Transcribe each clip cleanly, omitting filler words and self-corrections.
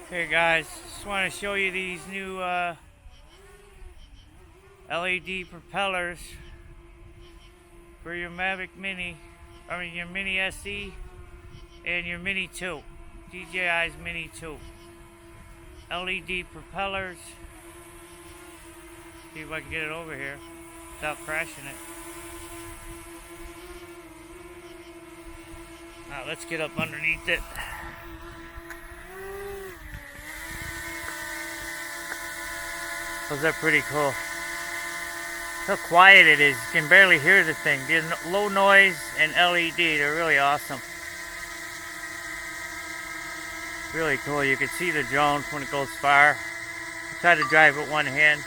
Hey guys, just want to show you these new LED propellers for your Mavic Mini, your Mini SE and your Mini 2, DJI's Mini 2. LED propellers. See if I can get it over here without crashing it. Now let's get up underneath it. Those are pretty cool. Look how quiet it is. You can barely hear the thing. There's low noise and LED. They're really awesome. Really cool. You can see the drone when it goes far. Try to drive with one hand.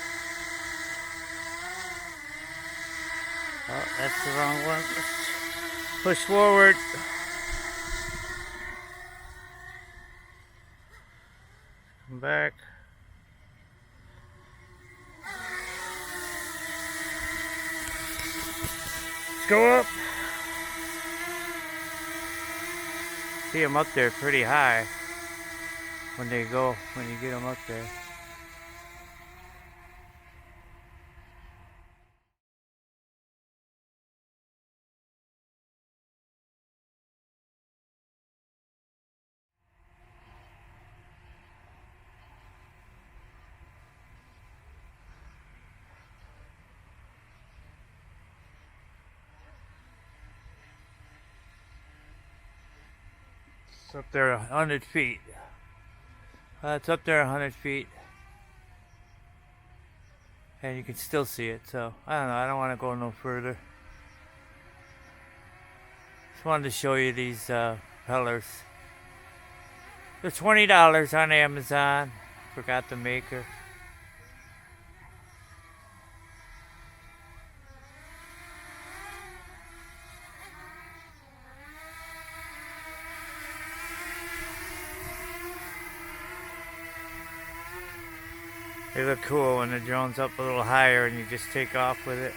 Oh, that's the wrong one. Let's push forward. Come back. Go up. See them up there pretty high when you get them up there. It's up there 100 feet. It's up there 100 feet. And you can still see it, so I don't know, I don't want to go no further. Just wanted to show you these propellers. They're $20 on Amazon. Forgot the maker. They look cool when the drone's up a little higher and you just take off with it.